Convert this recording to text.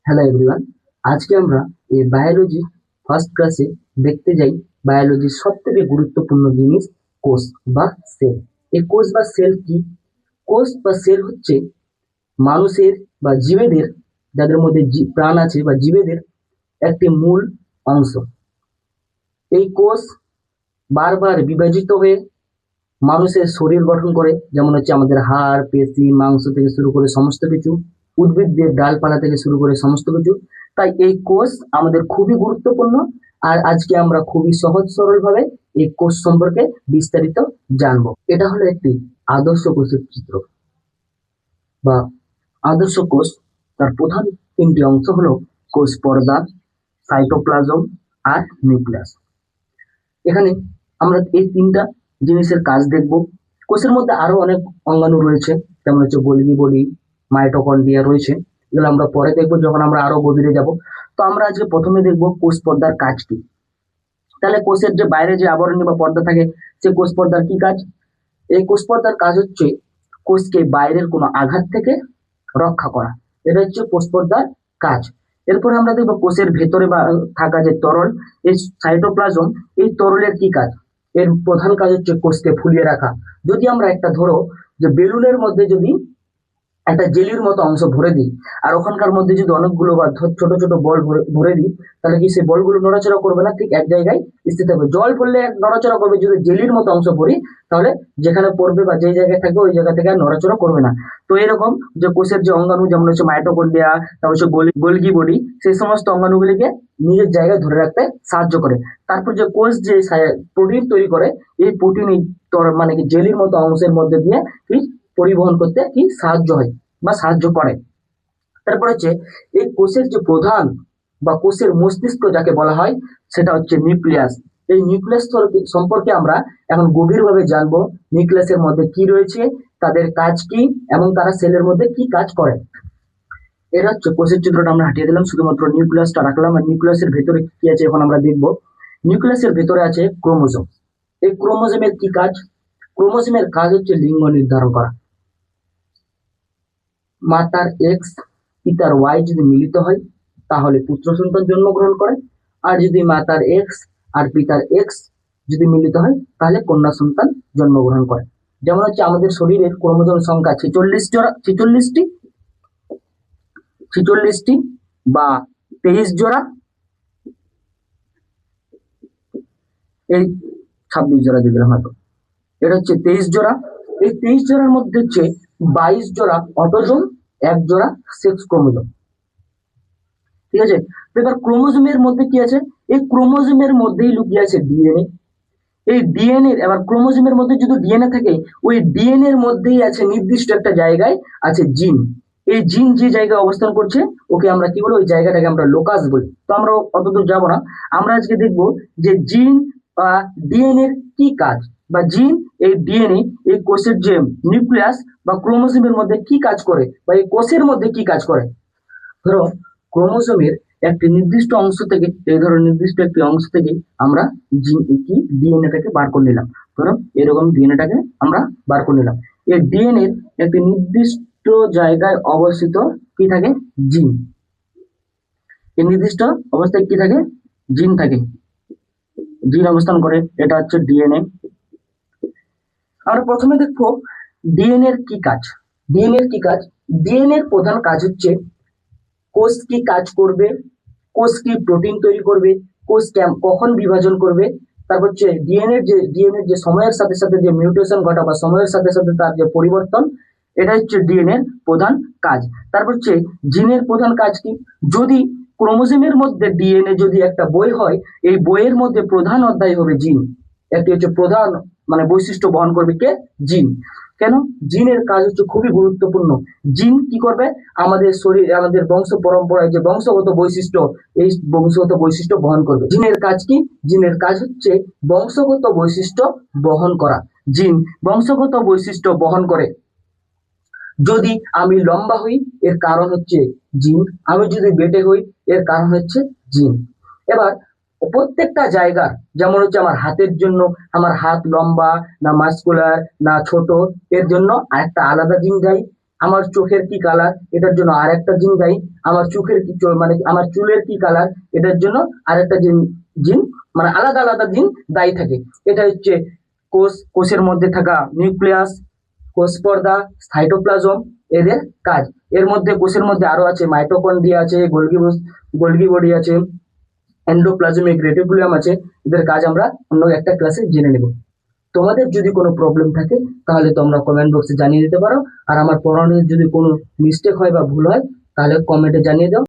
Hello everyone, আজকে আমরা এই বায়োলজি ফার্স্ট ক্লাসে দেখতে যাই বায়োলজির সব থেকে গুরুত্বপূর্ণ জিনিস কোষ বা সেল। এই কোষ বা সেল কি? কোষ বা সেল হচ্ছে মানুষের বা জীবেদের, যাদের মধ্যে প্রাণ আছে বা জীবেদের একটি মূল অংশ। এই কোষ বারবার বিভাজিত হয়ে মানুষের শরীর গঠন করে, যেমন হচ্ছে আমাদের হাড়, পেশি, মাংস থেকে শুরু করে সমস্ত কিছু, উদ্ভিদদের ডালপালা থেকে শুরু করে সমস্ত কিছু। তাই এই কোষ আমাদের খুবই গুরুত্বপূর্ণ। আর আজকে আমরা খুবই সহজ সরল ভাবে এই কোষ সম্পর্কে বিস্তারিত জানবো। এটা হলো একটি আদর্শ কোষের চিত্র বা আদর্শ কোষ। তার প্রধান তিনটি অংশ হলো কোষ পর্দা, সাইটোপ্লাজম আর নিউক্লিয়াস। এখানে আমরা এই তিনটা জিনিসের কাজ দেখব। কোষের মধ্যে আরো অনেক অঙ্গাণু রয়েছে, যেমন হচ্ছে গোলগি বডি, মাইটোকন্ড্রিয়া রয়েছে। এগুলো আমরা পরে দেখবো যখন আমরা আরো গভীরে যাব। তো আমরা আজকে প্রথমে দেখবো কোষ পর্দার কাজ কি। তাহলে কোষের যে বাইরে যে আবরণী বা পর্দা থাকে, সে কোষ পর্দার কি কাজ? এই কোষ পর্দার কাজ হচ্ছে কোষকে বাইরের কোনো আঘাত থেকে রক্ষা করা। এটা হচ্ছে কোষ পর্দার কাজ। এরপরে আমরা দেখবো কোষের ভেতরে বা থাকা যে তরল, এই সাইটোপ্লাজম, এই তরলের কি কাজ? এর প্রধান কাজ হচ্ছে কোষকে ফুলিয়ে রাখা। যদি আমরা একটা ধরো যে বেলুনের মধ্যে যদি একটা জেলির মতো অংশ ভরে দিই, আর ওখানকার মধ্যে যদি অনেকগুলো বা ছোট ছোট বল ভরে দিই, তাহলে কি সেই বলগুলো নড়াচড়া করবে না, ঠিক এক জায়গায় স্থির থাকবে। জল পড়লে নড়াচড়া করবে, যদি জেলির মতো অংশ ভরি তাহলে যেখানে পড়বে বা যে জায়গায় থাকবে ওই জায়গা থেকে আর নড়াচড়া করবে না। তো এরকম যে কোষের যে অঙ্গাণু, যেমন হচ্ছে মাইটোকন্ড্রিয়া, তারপর হচ্ছে গোলগি বডি, সেই সমস্ত অঙ্গাণুগুলিকে নিজের জায়গায় ধরে রাখতে সাহায্য করে। তারপর যে কোষ যে প্রোটিন তৈরি করে, এই প্রোটিন মানে কি জেলির মতো অংশের মধ্যে দিয়ে কি পরিবহন করতে কি সাহায্য হয় বা সাহায্য করে। তারপর হচ্ছে এই কোষের যে প্রধান বা কোষের মস্তিষ্ক যাকে বলা হয়, সেটা হচ্ছে নিউক্লিয়াস। এই নিউক্লিয়াস সম্পর্কে আমরা এখন গভীরভাবে জানবো। নিউক্লিয়াসের মধ্যে কি রয়েছে, তাদের কাজ কি, এবং তারা সেলের মধ্যে কি কাজ করে। এটা হচ্ছে কোষের চিত্রটা আমরা হাঁটিয়ে দিলাম, শুধুমাত্র নিউক্লিয়াসটা রাখলাম। আর নিউক্লিয়াসের ভেতরে কি আছে এখন আমরা দেখবো। নিউক্লিয়াসের ভেতরে আছে ক্রোমোজোম। এই ক্রোমোজোমের কি কাজ? ক্রোমোজোমের কাজ হচ্ছে লিঙ্গ নির্ধারণ করা। মাতার এক্স পিতার ওয়াই যদি মিলিত হয় তাহলে পুত্র সন্তান জন্মগ্রহণ করে, আর যদি মাতার এক্স আর পিতার এক্স যদি মিলিত হয় তাহলে কন্যা সন্তান জন্মগ্রহণ করে। যেমন হচ্ছে আমাদের শরীরের ক্রোমোজোম সংখ্যা 46 জোড়া বা 23 জোড়া, এই 26 জোড়া দিয়ে দিলাম হয়তো। এটা হচ্ছে 23 জোড়া। এই 23 জোড়ার মধ্যে হচ্ছে 22 জোড়া অটোজোম, 1 জোড়া সেক্স ক্রোমোজোম। ঠিক আছে। তো এবার ক্রোমোজোমের মধ্যে কি আছে? এই ক্রোমোজোমের মধ্যেই লুকিয়ে আছে ডিএনএ। এই ডিএনএ, এবার ক্রোমোজোমের মধ্যে যদি ডিএনএ থাকে, ওই ডিএনএ এর মধ্যেই আছে নির্দিষ্ট একটা জায়গায় আছে জিন। এই জিন যে জায়গায় অবস্থান করছে ওকে আমরা কি বলি? ওই জায়গাটাকে আমরা লোকাস বলি। তো আমরা অতদূর যাবো না। আমরা আজকে দেখবো যে জিন বা ডিএনএ এর কি কাজ, বা জিন, এই ডিএনএ, এই কোষের যে নিউক্লিয়াস বা ক্রোমোজোমের মধ্যে কি কাজ করে, বা এই কোষের মধ্যে কি কাজ করে। ধরো ক্রোমোজোমের একটি নির্দিষ্ট অংশ থেকে, এই ধরো নির্দিষ্ট একটি অংশ থেকে আমরা কি ডিএনএটাকে বার করে নিলাম। ধরো এরকম ডিএনএটাকে আমরা বার করে নিলাম। এই ডিএনএ একটি নির্দিষ্ট জায়গায় অবস্থিত কি থাকে? জিন। এই নির্দিষ্ট অবস্থায় কি থাকে? জিন থাকে, জিন অবস্থান করে। এটা হচ্ছে ডিএনএ। আমরা প্রথমে দেখবো ডিএনএ এর কি কাজ। ডিএনএ এর কি কাজ? ডিএনএ এর প্রধান কাজ হচ্ছে কোষ কি কাজ করবে, কোষ কি প্রোটিন তৈরি করবে, কোষ কখন বিভাজন করবে। তারপর হচ্ছে ডিএনএ যে সময়ের সাথে সাথে যে মিউটেশন ঘটা বা সময়ের সাথে সাথে তার যে পরিবর্তন, এটা হচ্ছে ডিএনএ প্রধান কাজ। তারপর হচ্ছে জিনের প্রধান কাজ কি? যদি ক্রোমোজোমের মধ্যে ডিএনএ যদি একটা বই হয়, এই বইয়ের মধ্যে প্রধান অধ্যায় হবে জিন। একটি হচ্ছে প্রধান মানে বৈশিষ্ট্য বহন করবে কে? জিন। কেন? জিনের কাজ হচ্ছে খুবই গুরুত্বপূর্ণ। জিন কি করবে? আমাদের শরীর, আমাদের বংশ পরম্পরায় যে বংশগত বৈশিষ্ট্য, এই বংশগত বৈশিষ্ট্য বহন করবে। জিনের কাজ কি? জিনের কাজ হচ্ছে বংশগত বৈশিষ্ট্য বহন করা। জিন বংশগত বৈশিষ্ট্য বহন করে। যদি আমি লম্বা হই এর কারণ হচ্ছে জিন, আমি যদি বেটে হই এর কারণ হচ্ছে জিন। এবার প্রত্যেকটা জায়গার, যেমন হচ্ছে আমার হাতের জন্য, আমার হাত লম্বা না মাস্কুলার না ছোট, এর জন্য আরেকটা আলাদা জিন যায়। আমার চোখের কি কালার, এটার জন্য আর একটা জিন দায়ী। আমার চোখের কি মানে আমার চুলের কি কালার, এটার জন্য আর একটা জিন মানে আলাদা আলাদা জিন দায়ী থাকে। এটা হচ্ছে কোষের মধ্যে থাকা নিউক্লিয়াস, কোষ পর্দা, সাইটোপ্লাজম, এদের কাজ। এর মধ্যে কোষের মধ্যে আরো আছে মাইটোকন্ড্রিয়া আছে, গোলগি বডি আছে, এন্ডোপ্লাজমিক রেটিকুলাম আছে। এদের কাজ আমরা অন্য একটা ক্লাসে জেনে নেব। তোমাদের যদি কোনো প্রবলেম থাকে তাহলে তোমরা কমেন্ট বক্সে জানিয়ে দিতে পারো। আর আমার পড়ানোর যদি কোনো মিস্টেক হয় বা ভুল হয় তাহলে কমেন্টে জানিয়ে দাও।